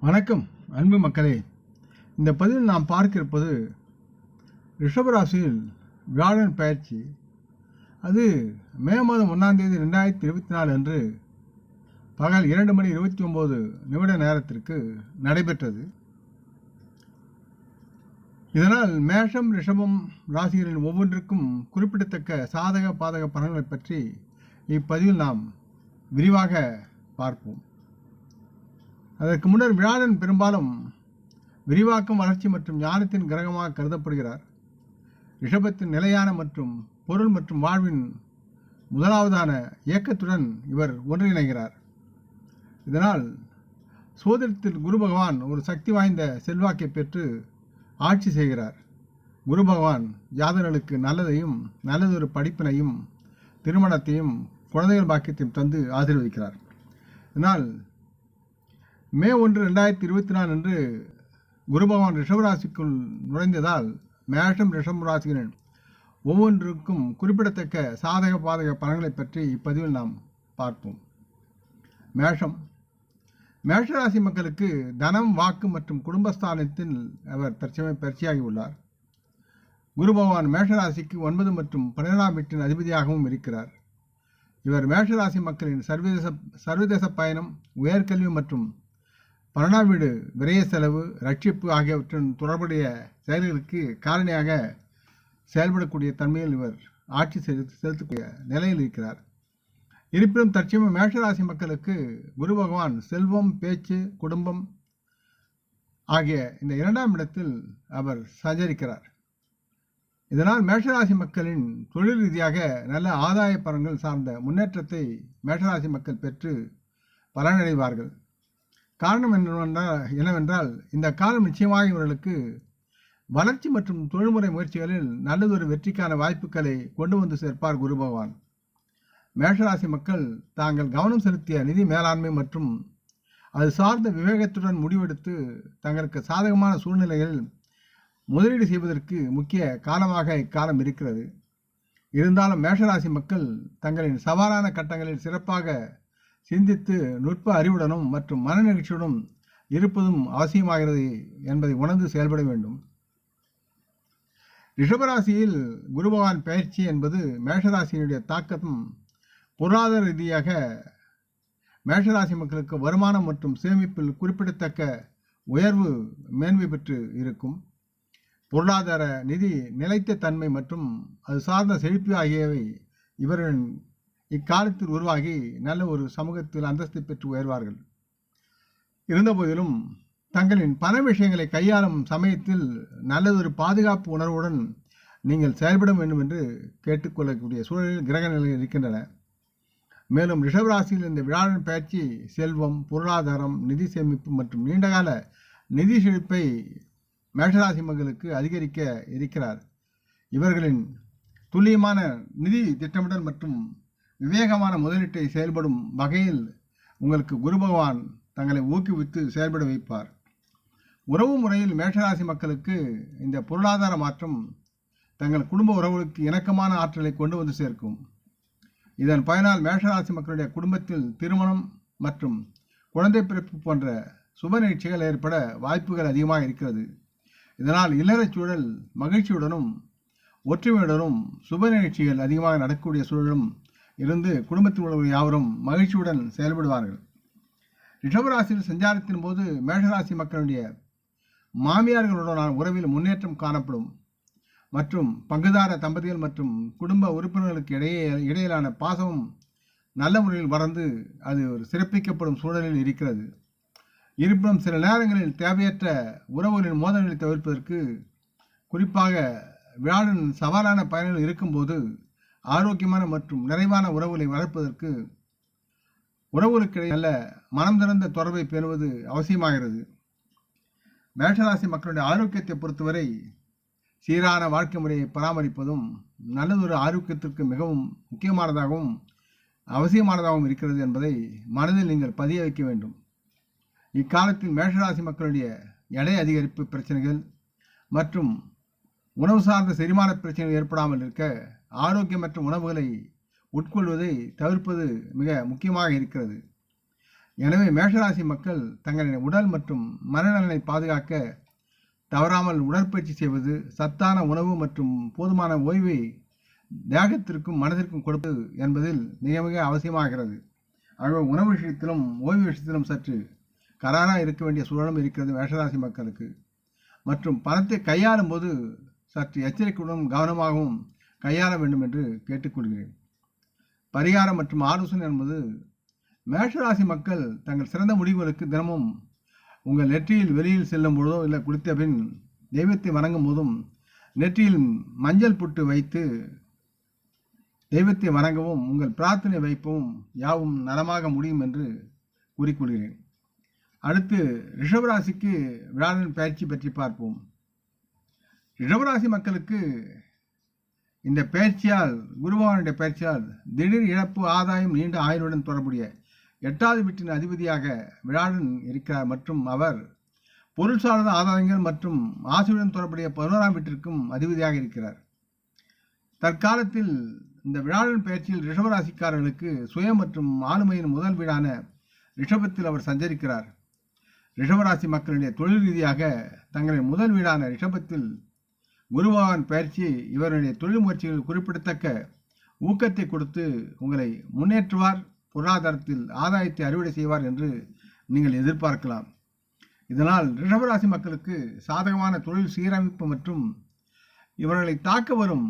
வணக்கம் அன்பு மக்களே. இந்த பதிவில் நாம் பார்க்க இருப்பது ரிஷபராசியில் வியாழன் பயிற்சி. அது மே மாதம் 1ஆம் தேதி 2024 அன்று பகல் 2:29 நேரத்திற்கு நடைபெற்றது. இதனால் மேஷம் ரிஷபம் ராசிகளின் ஒவ்வொன்றுக்கும் குறிப்பிடத்தக்க சாதக பாதக பலன்களை பற்றி இப்பதிவில் நாம் விரிவாக பார்ப்போம். அதற்கு முன்னர் வியாழன் பெரும்பாலும் விரிவாக்கம், வளர்ச்சி மற்றும் ஞானத்தின் கிரகமாக கருதப்படுகிறார். ரிஷபத்தின் நிலையான மற்றும் பொருள் மற்றும் வாழ்வின் முதலாவதான இயக்கத்துடன் இவர் ஒன்றிணைகிறார். இதனால் சோதனத்தில் குரு பகவான் ஒரு சக்தி வாய்ந்த செல்வாக்கை பெற்று ஆட்சி செய்கிறார். குரு பகவான் ஜாதகர்களுக்கு நல்லதையும் நல்லதொரு படிப்பினையும் திருமணத்தையும் குழந்தைகள் பாக்கியத்தையும் தந்து ஆசீர்வதிக்கிறார். இதனால் மே 1, 2024 அன்று குரு பகவான் ரிஷபராசிக்குள் நுழைந்ததால் மேஷம் ரிஷப ராசிகளின் ஒவ்வொன்றுக்கும் குறிப்பிடத்தக்க சாதக பாதக பலன்களை பற்றி இப்பதிவில் நாம் பார்ப்போம். மேஷராசி மக்களுக்கு தனம், வாக்கு மற்றும் குடும்பஸ்தானத்தில் அவர் தற்சமயம் பயிற்சியாகி உள்ளார். குரு பகவான் மேஷராசிக்கு 9 மற்றும் 12ஆம் வீட்டின் அதிபதியாகவும் இருக்கிறார். இவர் மேஷராசி மக்களின் சர்வதேச பயணம், உயர்கல்வி மற்றும் 12ஆம் வீடு விரய செலவு, ரட்சிப்பு ஆகியவற்றின் தொடர்புடைய செயல்களுக்கு காரணியாக செயல்படக்கூடிய தன்மையில் இவர் ஆட்சி செலுத்தக்கூடிய நிலையில் இருக்கிறார். இருப்பினும் தற்சமயம் மேஷராசி மக்களுக்கு குரு பகவான் செல்வம், பேச்சு, குடும்பம் ஆகிய இந்த 2ஆம் இடத்தில் அவர் சஞ்சரிக்கிறார். இதனால் மேஷராசி மக்களின் தொழில் ரீதியாக நல்ல ஆதாய பலன்கள் சார்ந்த முன்னேற்றத்தை மேஷராசி மக்கள் பெற்று பலனடைவார்கள். காரணம் என்னவென்றால் இந்த காலம் நிச்சயமாக இவர்களுக்கு வளர்ச்சி மற்றும் தொழில்முறை முயற்சிகளில் நல்லதொரு வெற்றிக்கான வாய்ப்புகளை கொண்டு வந்து சேர்ப்பார் குரு பகவான். மேஷராசி மக்கள் தாங்கள் கவனம் செலுத்திய நிதி மேலாண்மை மற்றும் அது சார்ந்த விவேகத்துடன் முடிவெடுத்து தங்களுக்கு சாதகமான சூழ்நிலைகளில் முதலீடு செய்வதற்கு முக்கிய காலமாக இக்காலம் இருக்கிறது. இருந்தாலும் மேஷராசி மக்கள் தங்களின் சவாலான கட்டங்களில் சிறப்பாக சிந்தித்து நுட்ப அறிவுடனும் மற்றும் மனநிகழ்ச்சியுடன் இருப்பதும் அவசியமாகிறது என்பதை உணர்ந்து செயல்பட வேண்டும். ரிஷபராசியில் குரு பகவான் பயிற்சி என்பது மேஷராசியினுடைய தாக்கமும் பொருளாதார ரீதியாக மேஷராசி மக்களுக்கு வருமானம் மற்றும் சேமிப்பில் குறிப்பிடத்தக்க உயர்வு மேன்மை பெற்று இருக்கும். பொருளாதார நிதி நிலைத்த தன்மை மற்றும் அது சார்ந்த செழிப்பு ஆகியவை இவரின் இக்காலத்தில் உருவாகி நல்ல ஒரு சமூகத்தில் அந்தஸ்தை பெற்று உயர்வார்கள். இருந்தபோதிலும் தங்களின் பண விஷயங்களை கையாளும் சமயத்தில் நல்லதொரு பாதுகாப்பு உணர்வுடன் நீங்கள் செயல்பட வேண்டும் என்று கேட்டுக்கொள்ளக்கூடிய சூழலில் கிரக நிலைகள் இருக்கின்றன. மேலும் ரிஷபராசியில் இந்த வியாழன் பயிற்சி செல்வம், பொருளாதாரம், நிதி சேமிப்பு மற்றும் நீண்டகால நிதி செழிப்பை மேஷராசி மக்களுக்கு அதிகரிக்க இருக்கிறார். இவர்களின் துல்லியமான நிதி திட்டமிடல் மற்றும் விவேகமான முதலீட்டை செயல்படும் வகையில் உங்களுக்கு குரு பகவான் தங்களை ஊக்குவித்து செயல்பட வைப்பார். உறவு முறையில் மேஷராசி மக்களுக்கு இந்த பொருளாதார மாற்றம் தங்கள் குடும்ப உறவுகளுக்கு இணக்கமான ஆற்றலை கொண்டு வந்து சேர்க்கும். இதன் பயனால் மேஷராசி மக்களுடைய குடும்பத்தில் திருமணம் மற்றும் குழந்தை பிறப்பு போன்ற சுப நிகழ்ச்சிகள் ஏற்பட வாய்ப்புகள் அதிகமாக இருக்கிறது. இதனால் இல்லறச் சூழல் மகிழ்ச்சியுடனும் ஒற்றுமையுடனும் சுப நிகழ்ச்சிகள் அதிகமாக நடக்கக்கூடிய சூழலும் இருந்து குடும்பத்தில் உள்ளவர்கள் யாவரும் மகிழ்ச்சியுடன் செயல்படுவார்கள். ரிஷபராசியில் சஞ்சாரத்தின் போது மேஷராசி மக்களுடைய மாமியார்களுடனான உறவில் முன்னேற்றம் காணப்படும் மற்றும் பங்குதார தம்பதிகள் மற்றும் குடும்ப உறுப்பினர்களுக்கு இடையிலான பாசமும் நல்ல முறையில் வளர்ந்து அது ஒரு சிறப்பிக்கப்படும் சூழலில் இருக்கிறது. இருப்பினும் சில நேரங்களில் தேவையற்ற உறவுகளின் மோதல்களை தவிர்ப்பதற்கு, குறிப்பாக வியாழன் சவாலான பயணங்கள் இருக்கும்போது ஆரோக்கியமான மற்றும் நிறைவான உறவுகளை வளர்ப்பதற்கு உறவுகளுக்கிடையே நல்ல மனம் திறந்த தொடர்பை பேணுவது அவசியமாகிறது. மேஷராசி மக்களுடைய ஆரோக்கியத்தை பொறுத்தவரை சீரான வாழ்க்கை முறையை பராமரிப்பதும் நல்லதொரு ஆரோக்கியத்திற்கு மிகவும் முக்கியமானதாகவும் அவசியமானதாகவும் இருக்கிறது என்பதை மனதில் நீங்கள் பதிய வைக்க வேண்டும். இக்காலத்தில் மேஷராசி மக்களுடைய எடை அதிகரிப்பு பிரச்சனைகள் மற்றும் உணவு சார்ந்த செரிமான பிரச்சனைகள் ஏற்படாமல் இருக்க ஆரோக்கியமற்ற உணவுகளை உட்கொள்வதை தவிர்ப்பது மிக முக்கியமாக இருக்கிறது. எனவே மேஷராசி மக்கள் தங்களின் உடல் மற்றும் மனநலனை பாதுகாக்க தவறாமல் உடற்பயிற்சி செய்வது, சத்தான உணவு மற்றும் போதுமான ஓய்வை தேகத்திற்கும் மனதிற்கும் கொடுப்பது என்பதில் மிக மிக அவசியமாகிறது. ஆகவே உணவு விஷயத்திலும் ஓய்வு விஷயத்திலும் சற்று கராராக இருக்க வேண்டிய சூழலும் இருக்கிறது மேஷராசி மக்களுக்கு. மற்றும் பணத்தை கையாளும் போது சற்று எச்சரிக்கையுடன் கவனமாகவும் கையாள வேண்டும் என்று கேட்டுக்கொள்கிறேன். பரிகாரம் மற்றும் ஆலோசனை என்பது மேஷராசி மக்கள் தங்கள் சிறந்த முடிவுகளுக்கு தினமும் உங்கள் நெற்றியில் வெளியில் செல்லும் பொழுதோ இல்லை குளித்த பின் தெய்வத்தை வணங்கும் போதும் நெற்றியில் மஞ்சள் புட்டு வைத்து தெய்வத்தை வணங்கவும் உங்கள் பிரார்த்தனை வைப்பவும் யாவும் நலமாக முடியும் என்று கூறிக்கொள்கிறேன். அடுத்து ரிஷபராசிக்கு வியாழன் பயிற்சி பற்றி பார்ப்போம். ரிஷபராசி மக்களுக்கு இந்த பயிற்சியால், குருபகவானுடைய பயிற்சியால் திடீர் இழப்பு, ஆதாயம், நீண்ட ஆயுளுடன் தொடர்புடைய 8வது வீட்டின் அதிபதியாக வியாழன் இருக்கிறார். மற்றும் அவர் பொருள் சார்ந்த ஆதாயங்கள் மற்றும் ஆசையுடன் தொடர்புடைய 11ஆம் வீட்டிற்கும் அதிபதியாக இருக்கிறார். தற்காலத்தில் இந்த வியாழன் பயிற்சியில் ரிஷபராசிக்காரர்களுக்கு சுய மற்றும் ஆளுமையின் முதல் வீடான ரிஷபத்தில் அவர் சஞ்சரிக்கிறார். ரிஷபராசி மக்களுடைய தொழில் ரீதியாக தங்களின் முதல் வீடான ரிஷபத்தில் குருபகவான் பயிற்சி இவருடைய தொழில் முயற்சிகள் குறிப்பிடத்தக்க ஊக்கத்தை கொடுத்து உங்களை முன்னேற்றுவார், பொருளாதாரத்தில் ஆதாயத்தை அறுவடை செய்வார் என்று நீங்கள் எதிர்பார்க்கலாம். இதனால் ரிஷபராசி மக்களுக்கு சாதகமான தொழில் சீரமைப்பு மற்றும் இவர்களை தாக்க வரும்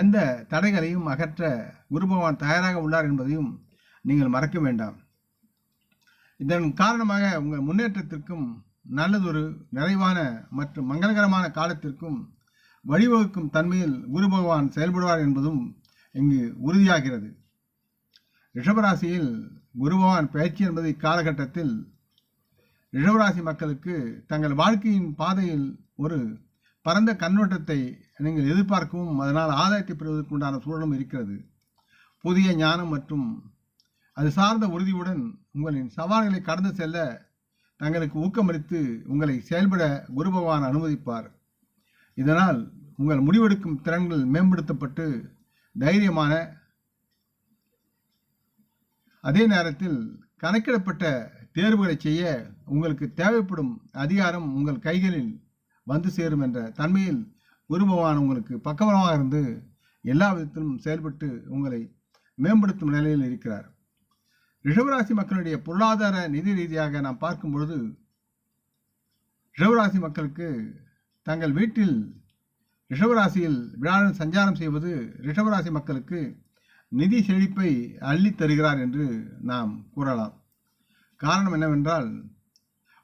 எந்த தடைகளையும் அகற்ற குருபகவான் தயாராக உள்ளார் என்பதையும் நீங்கள் மறக்க வேண்டாம். இதன் காரணமாக உங்கள் முன்னேற்றத்திற்கும் நல்லதொரு நிறைவான மற்றும் மங்களகரமான காலத்திற்கும் வழிவகுக்கும் தன்மையில் குரு பகவான் செயல்படுவார் என்பதும் இங்கு உறுதியாகிறது. ரிஷபராசியில் குரு பகவான் பயிற்சி என்பது இக்காலகட்டத்தில் ரிஷபராசி மக்களுக்கு தங்கள் வாழ்க்கையின் பாதையில் ஒரு பரந்த கண்ணோட்டத்தை நீங்கள் எதிர்பார்க்கவும் அதனால் ஆதாயத்தை பெறுவதற்கு உண்டான சூழலும் இருக்கிறது. புதிய ஞானம் மற்றும் அது சார்ந்த உறுதியுடன் உங்களின் சவால்களை கடந்து செல்ல தங்களுக்கு ஊக்கமளித்து உங்களை செயல்பட குரு பகவான் அனுமதிப்பார். இதனால் உங்கள் முடிவெடுக்கும் திறன்கள் மேம்படுத்தப்பட்டு தைரியமான, அதே நேரத்தில் கணக்கிடப்பட்ட தேர்வுகளை செய்ய உங்களுக்கு தேவைப்படும் அதிகாரம் உங்கள் கைகளில் வந்து சேரும் என்ற தன்மையில் குரு பகவான் உங்களுக்கு பக்கபலமாக இருந்து எல்லா விதத்திலும் செயல்பட்டு உங்களை மேம்படுத்தும் நிலையில் இருக்கிறார். ரிஷபராசி மக்களுடைய பொருளாதார நிதி ரீதியாக நாம் பார்க்கும் பொழுது ரிஷபராசி மக்களுக்கு தங்கள் வீட்டில் ரிஷபராசியில் வியாழன் சஞ்சாரம் செய்வது ரிஷபராசி மக்களுக்கு நிதி செழிப்பை அள்ளி தருகிறார் என்று நாம் கூறலாம். காரணம் என்னவென்றால்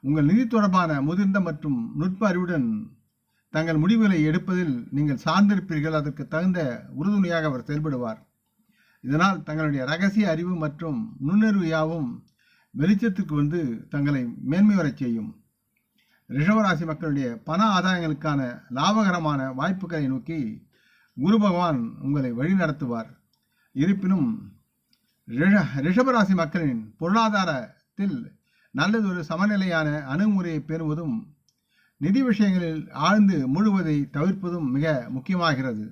உங்கள் நிதி தொடர்பான முதிர்ந்த மற்றும் நுட்ப அறிவுடன் தங்கள் முடிவுகளை எடுப்பதில் நீங்கள் சார்ந்திருப்பீர்கள். அதற்கு தகுந்த உறுதுணையாக அவர் செயல்படுவார். இதனால் தங்களுடைய ரகசிய அறிவு மற்றும் நுண்ணறிவு யாவும் வெளிச்சத்துக்கு வந்து தங்களை மேன்மை வரச் செய்யும். ரிஷபராசி மக்களுடைய பண ஆதாயங்களுக்கான லாபகரமான வாய்ப்புகளை நோக்கி குரு பகவான் உங்களை வழிநடத்துவார். இருப்பினும் ரிஷபராசி மக்களின் பொருளாதாரத்தில் நல்லதொரு சமநிலையான அணுகுமுறையை பெறுவதும் நிதி விஷயங்களில் ஆழ்ந்து முழுவதை தவிர்ப்பதும் மிக முக்கியமாகிறது.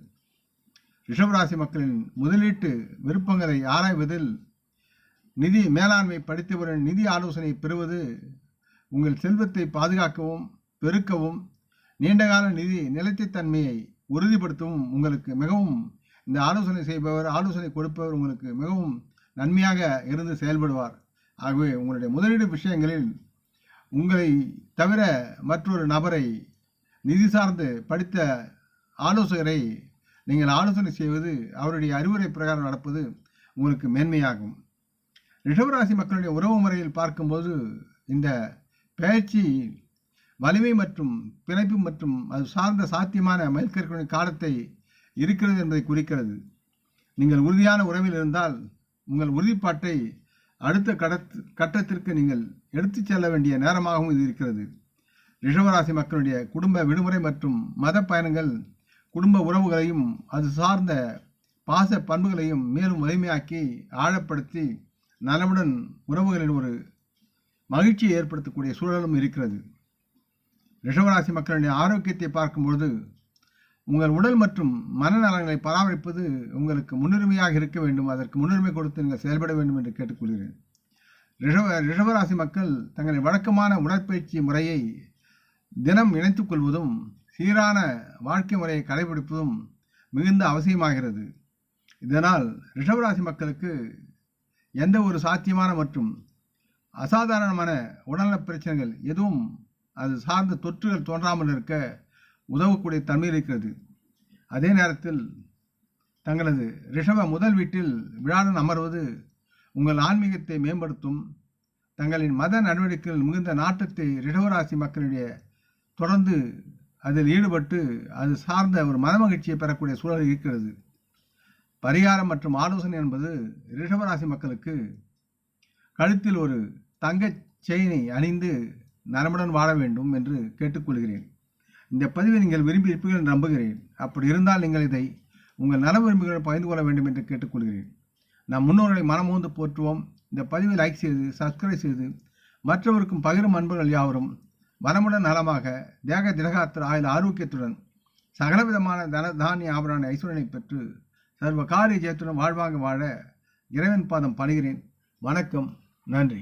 ரிஷபராசி மக்களின் முதலீட்டு விருப்பங்களை ஆராய்வதில் நிதி மேலாண்மை படித்தவரின் நிதி ஆலோசனை பெறுவது உங்கள் செல்வத்தை பாதுகாக்கவும் பெருக்கவும் நீண்டகால நிதி நிலைத்தன்மையை உறுதிப்படுத்தவும் உங்களுக்கு மிகவும் இந்த ஆலோசனை கொடுப்பவர் உங்களுக்கு மிகவும் நன்மையாக இருந்து செயல்படுவார். ஆகவே உங்களுடைய முதலீடு விஷயங்களில் உங்களை தவிர மற்றொரு நபரை நிதி சார்ந்து படித்த ஆலோசகரை நீங்கள் ஆலோசனை செய்வது, அவருடைய அறிவுரை பிரகாரம் நடப்பது உங்களுக்கு மேன்மையாகும். ரிஷபராசி மக்களுடைய உறவு முறையில் பார்க்கும்போது இந்த பயிற்சி வலிமை மற்றும் பிணைப்பு மற்றும் அது சார்ந்த சாத்தியமான மைல்கற்களின் காலத்தை இருக்கிறது என்பதை குறிக்கிறது. நீங்கள் உறுதியான உறவில் இருந்தால் உங்கள் உறுதிப்பாட்டை அடுத்த கட்டத்திற்கு நீங்கள் எடுத்துச் செல்ல வேண்டிய நேரமாகவும் இது இருக்கிறது. ரிஷபராசி மக்களுடைய குடும்ப விடுமுறை மற்றும் மத பயணங்கள் குடும்ப உறவுகளையும் அது சார்ந்த பாச பண்புகளையும் மேலும் வலிமையாக்கி ஆழப்படுத்தி நலமுடன் உறவுகளின் ஒரு மகிழ்ச்சியை ஏற்படுத்தக்கூடிய சூழலும் இருக்கிறது. ரிஷபராசி மக்களுடைய ஆரோக்கியத்தை பார்க்கும்பொழுது உங்கள் உடல் மற்றும் மனநலங்களை பராமரிப்பது உங்களுக்கு முன்னுரிமையாக இருக்க வேண்டும். அதற்கு முன்னுரிமை கொடுத்து நீங்கள் செயல்பட வேண்டும் என்று கேட்டுக்கொள்கிறேன். ரிஷபராசி மக்கள் தங்களின் வழக்கமான உடற்பயிற்சி முறையை தினம் இணைத்துக் கொள்வதும் சீரான வாழ்க்கை முறையை கடைபிடிப்பதும் மிகுந்த அவசியமாகிறது. இதனால் ரிஷபராசி மக்களுக்கு எந்த ஒரு சாத்தியமான மற்றும் அசாதாரணமான உடல்நலப் பிரச்சனைகள் எதுவும் அது சார்ந்த தொற்றுகள் தோன்றாமல் இருக்க உதவக்கூடிய தன்மை இருக்கிறது. அதே நேரத்தில் தங்களது ரிஷப முதல் வீட்டில் விழாடன் அமர்வது உங்கள் ஆன்மீகத்தை மேம்படுத்தும். தங்களின் மத நடவடிக்கைகள் மிகுந்த நாட்டத்தை ரிஷபராசி மக்களிடையே தொடர்ந்து அதில் ஈடுபட்டு அது சார்ந்த ஒரு மனமகிழ்ச்சியை பெறக்கூடிய சூழல் இருக்கிறது. பரிகாரம் மற்றும் ஆலோசனை என்பது ரிஷபராசி மக்களுக்கு கழுத்தில் ஒரு தங்கச் செயினை அணிந்து நலமுடன் வாழ வேண்டும் என்று கேட்டுக்கொள்கிறேன். இந்த பதிவை நீங்கள் விரும்பி இருப்பீர்கள் என்று நம்புகிறேன். அப்படி இருந்தால் நீங்கள் இதை உங்கள் நல விரும்புகளை பகிர்ந்து கொள்ள வேண்டும் என்று கேட்டுக்கொள்கிறேன். நம் முன்னோர்களை மனமோந்து போற்றுவோம். இந்த பதிவை லைக் செய்து சப்ஸ்கிரைப் செய்து மற்றவருக்கும் பகிரும் அன்புகள் யாவரும் வளமுடன் நலமாக தேக திடகாத்திர ஆயுள் ஆரோக்கியத்துடன் சகலவிதமான தானிய ஆபரான ஐஸ்வரனை பெற்று சர்வ காரிய ஜெயத்துடன் வாழ்வாங்க வாழ இறைவன் பாதம் பணிகிறேன். வணக்கம். நன்றி.